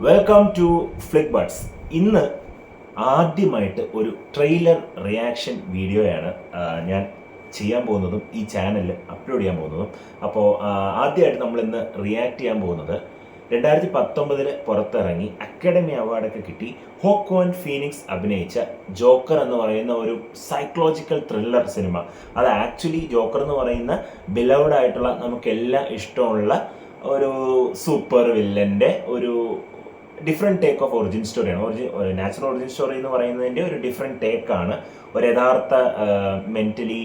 Welcome to flick buds. ഇന്ന് ആദ്യമായിട്ട് ഒരു ട്രെയിലർ റിയാക്ഷൻ വീഡിയോയാണ് ഞാൻ ചെയ്യാൻ പോകുന്നതും ഈ ചാനലിൽ അപ്ലോഡ് ചെയ്യാൻ പോകുന്നതും. അപ്പോൾ ആദ്യമായിട്ട് നമ്മളിന്ന് റിയാക്ട് ചെയ്യാൻ പോകുന്നത് 2019 പുറത്തിറങ്ങി അക്കാഡമി അവാർഡൊക്കെ കിട്ടി ഹോക്കോൻ ഫീനിക്സ് അഭിനയിച്ച ജോക്കർ എന്ന് പറയുന്ന ഒരു സൈക്കോളജിക്കൽ ത്രില്ലർ സിനിമ. അത് ആക്ച്വലി ജോക്കർ എന്ന് പറയുന്ന ബിലൗഡ് ആയിട്ടുള്ള നമുക്കെല്ലാം ഇഷ്ടമുള്ള ഒരു സൂപ്പർ വില്ലൻ്റെ ഒരു ഡിഫറെൻറ്റ് ടേക്ക് ഓഫ് ഒറിജിൻ സ്റ്റോറിയാണ്. നാച്ചുറൽ ഒറിജിൻ സ്റ്റോറി എന്ന് പറയുന്നതിൻ്റെ ഒരു ഡിഫറെൻറ്റ് ടേക്കാണ്. ഒരു യഥാർത്ഥ മെൻ്റലി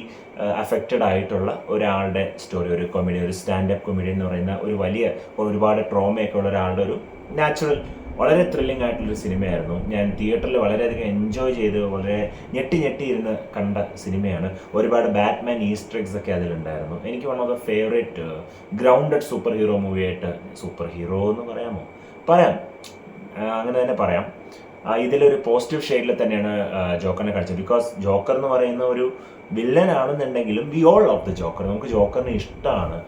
അഫക്റ്റഡ് ആയിട്ടുള്ള ഒരാളുടെ സ്റ്റോറി, ഒരു കൊമഡി, ഒരു സ്റ്റാൻഡപ്പ് കൊമഡി എന്ന് പറയുന്ന ഒരു വലിയ ഒരുപാട് ട്രോമയൊക്കെ ഉള്ള ഒരാളുടെ ഒരു നാച്ചുറൽ വളരെ ത്രില്ലിംഗ് ആയിട്ടുള്ളൊരു സിനിമയായിരുന്നു. ഞാൻ തിയേറ്ററിൽ വളരെയധികം എൻജോയ് ചെയ്ത് വളരെ ഞെട്ടി ഇരുന്ന് കണ്ട സിനിമയാണ്. ഒരുപാട് ബാറ്റ്മാൻ ഈസ്റ്റർ എഗ്സ് ഒക്കെ അതിലുണ്ടായിരുന്നു. എനിക്ക് one of the favourite grounded super hero മൂവിയായിട്ട്, സൂപ്പർ ഹീറോ എന്ന് പറയാമോ, പറയാം, അങ്ങനെ തന്നെ പറയാം. ഇതിലൊരു പോസിറ്റീവ് ഷെയ്ഡിൽ തന്നെയാണ് ജോക്കറിനെ കളിച്ചത്. ബിക്കോസ് ജോക്കർ എന്ന് പറയുന്ന ഒരു വില്ലൻ ആണെന്നുണ്ടെങ്കിലും we all of the Joker, നമുക്ക് ജോക്കറിനെ ഇഷ്ടമാണ്.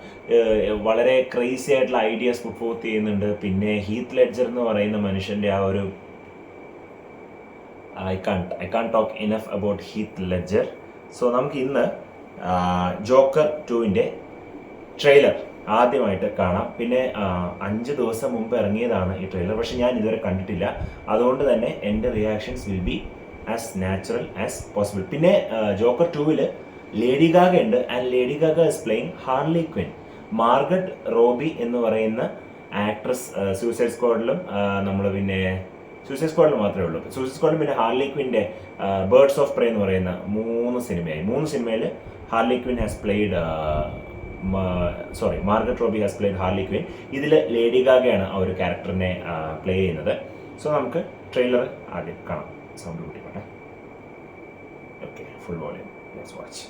വളരെ ക്രേസി ആയിട്ടുള്ള ഐഡിയാസ് പുട്ട് ഫോർത്ത് ചെയ്യുന്നുണ്ട്. പിന്നെ ഹീത്ത് ലെഡ്ജർ എന്ന് പറയുന്ന മനുഷ്യൻ്റെ ആ ഒരു I can't talk enough about Heath Ledger. So നമുക്ക് ഇന്ന് ജോക്കർ 2ൻ്റെ ട്രെയിലർ ആദ്യമായിട്ട് കാണാം. പിന്നെ 5 ദിവസം മുമ്പ് ഇറങ്ങിയതാണ് ഈ ട്രെയിലർ, പക്ഷെ ഞാൻ ഇതുവരെ കണ്ടിട്ടില്ല. അതുകൊണ്ട് തന്നെ എൻ്റെ reactions will be as natural as possible. പിന്നെ ജോക്കർ 2-ൽ ലേഡി ഗാഗ ഉണ്ട്. And Lady Gaga is playing Harley Quinn. Margot Robbie എന്ന് പറയുന്ന ആക്ട്രസ് സൂസൈഡ് സ്ക്വാഡിലും നമ്മൾ പിന്നെ സൂസൈഡ് സ്ക്വാഡിൽ മാത്രമേ ഉള്ളൂ. സൂസൈഡ് സ്ക്വാഡിലും പിന്നെ ഹാർലി ക്വിൻ്റെ ബേർഡ്സ് ഓഫ് പ്രേ എന്ന് പറയുന്ന 3 സിനിമയിൽ Harley Quinn has played Margot Robbie has played Harley Quinn. ഇതിൽ ലേഡി ഗാഗയാണ് ആ ഒരു ക്യാരക്ടറിനെ പ്ലേ ചെയ്യുന്നത്. സോ നമുക്ക് ട്രെയിലർ ആദ്യം കാണാം. സൗണ്ട് കൂട്ടിക്കോട്ടെ. Okay, full volume. Let's watch.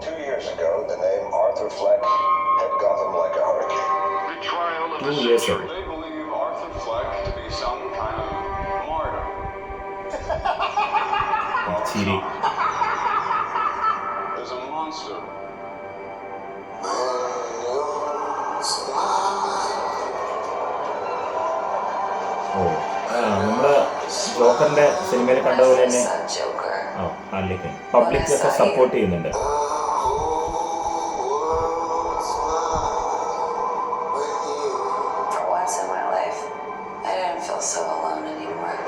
2 years ago, the name Arthur Fleck hit Gotham like a hurricane. The trial of 2 years ago. They believe Arthur Fleck to be some kind of martyr. ചിരി. There's a monster. നമ്മള് ജോക്കറിന്റെ സിനിമയിൽ കണ്ടതുപോലെ തന്നെ Harley ക്വിൻ public ഒക്കെ support ചെയ്യുന്നുണ്ട്. For once in my life, I didn't feel so alone anymore.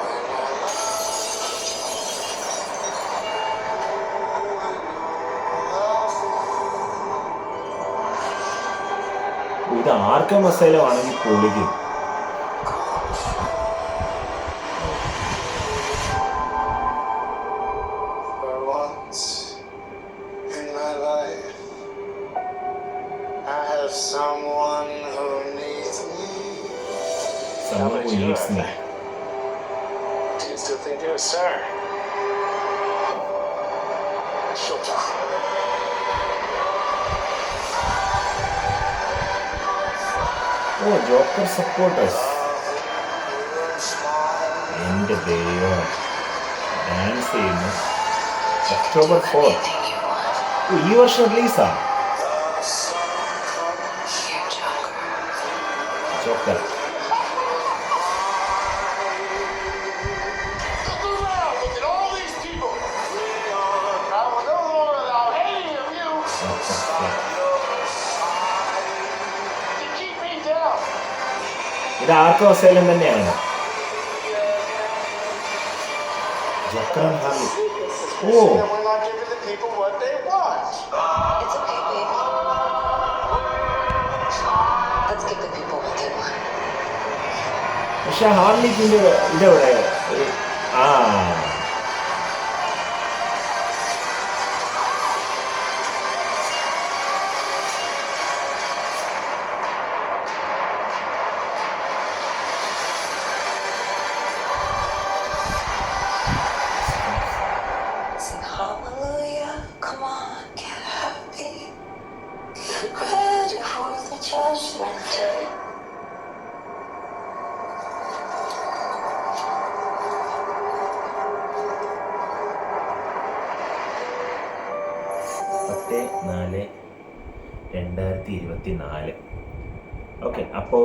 ഇത് Arkham മസൈലം ആണെങ്കിൽ പൊളിക്കും. For once in my life, I have someone who needs me. Someone who needs me. Do you still think you're a star? Showtime. ഓ, Joker supporters. എൻ്റെ ദൈവം, dance ചെയ്യുന്നു. October 4th. ഈ വർഷം റിലീസാ Joker. Look around! Look at all these people! I will no longer allow any of you to keep me down! ഇത് Arkham asylum തന്നെയാണ്. Joker and Harley. ഓ, And we're not giving the people what they want. It's okay, baby. Let's give the people what they want. പക്ഷെ ഹാർലിക്കിന്റെ ഇതെവിടെ? ആ, Sing hallelujah. Come on, get happy. Ready for the judgment day. പത്ത് 4/2024. Okay, അപ്പോൾ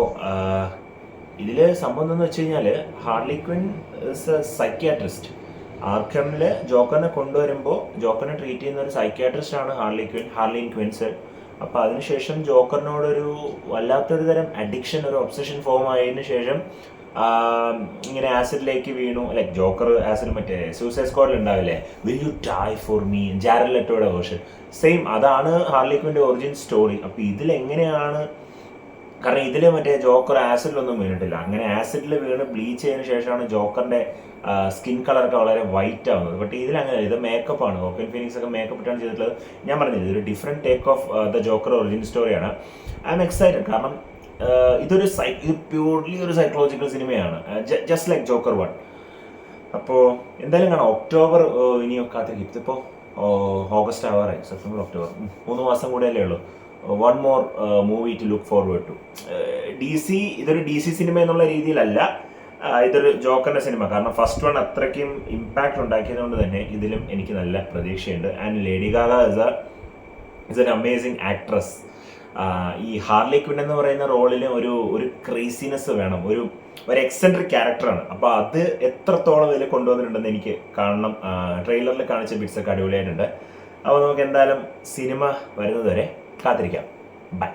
ഇതിൽ സംഭവം എന്താണെന്ന് വെച്ച് കഴിഞ്ഞാൽ Harley Quinn is a psychiatrist. ആർഖമിൽ ജോക്കറിനെ കൊണ്ടുവരുമ്പോൾ ജോക്കറിനെ ട്രീറ്റ് ചെയ്യുന്ന ഒരു സൈക്യാട്രിസ്റ്റ് ആണ് ഹാർലിൻ ക്വിൻസൺ. അപ്പോൾ അതിനുശേഷം ജോക്കറിനോടൊരു വല്ലാത്തൊരു തരം അഡിക്ഷൻ, ഒരു ഒബ്സഷൻ ഫോം ആയതിനു ശേഷം ഇങ്ങനെ ആസിഡിലേക്ക് വീണു. ലൈക്ക് ജോക്കർ ആസിഡ് മറ്റേ സൂസൈഡ് സ്ക്വാഡിൽ ഉണ്ടാവില്ലേ, will you die for me, Jared ലെറ്റോയുടെ വേർഷൻ സെയിം, അതാണ് ഹാർലി ക്വിൻ്റെ ഒറിജിൻ സ്റ്റോറി. അപ്പോൾ ഇതിലെങ്ങനെയാണ്, കാരണം ഇതിൽ മറ്റേ ജോക്കർ ആസിഡിലൊന്നും വീണിട്ടില്ല. അങ്ങനെ ആസിഡിൽ വീണ് ബ്ലീച്ച് ചെയ്തതിന് ശേഷമാണ് ജോക്കറിൻ്റെ സ്കിൻ കളറൊക്കെ വളരെ വൈറ്റ് ആവുന്നത്. ബട്ട് ഇതിലങ്ങനെ, ഇത് മേക്കപ്പാണ്. ഓക്കൻ ഫീനിക്സ് ഒക്കെ മേക്കപ്പ് ഇട്ടാണ് ചെയ്തിട്ടുള്ളത്. ഞാൻ പറഞ്ഞില്ല, ഇതൊരു different take of the Joker origin സ്റ്റോറിയാണ്. I'm excited. കാരണം ഇത് പ്യൂർലി ഒരു സൈക്കോളജിക്കൽ സിനിമയാണ്, ജസ്റ്റ് ലൈക്ക് ജോക്കർ 1. അപ്പോൾ എന്തായാലും കാണാം. ഒക്ടോബർ ഇനിയും കാത്തിരിക്കും. ഇതിപ്പോൾ ഓഗസ്റ്റ് ആവാറായി, സെപ്റ്റംബർ, ഒക്ടോബർ, 3 മാസം കൂടെയല്ലേ ഉള്ളൂ. One more movie to look forward to. ഇതൊരു DC സിനിമ എന്നുള്ള രീതിയിലല്ല, ഇതൊരു ജോക്കറിൻ്റെ സിനിമ. കാരണം ഫസ്റ്റ് വൺ അത്രയ്ക്കും ഇമ്പാക്റ്റ് ഉണ്ടാക്കിയതുകൊണ്ട് തന്നെ ഇതിലും എനിക്ക് നല്ല പ്രതീക്ഷയുണ്ട്. And Lady Gaga is an amazing actress. ഈ ഹാർലി ക്വിൻ എന്ന് പറയുന്ന റോളിന് ഒരു ക്രേസിനെസ് വേണം, ഒരു എക്സെൻട്രിക് ക്യാരക്ടറാണ്. അപ്പോൾ അത് എത്രത്തോളം ഇതിൽ കൊണ്ടുവന്നിട്ടുണ്ടെന്ന് എനിക്ക് കാണണം. ട്രെയിലറിൽ കാണിച്ച ബിറ്റ്സൊക്കെ അടിപൊളിയായിട്ടുണ്ട്. അപ്പോൾ നമുക്ക് എന്തായാലും സിനിമ വരുന്നത് വരെ കാത്തിരിക്കാം. ബൈ.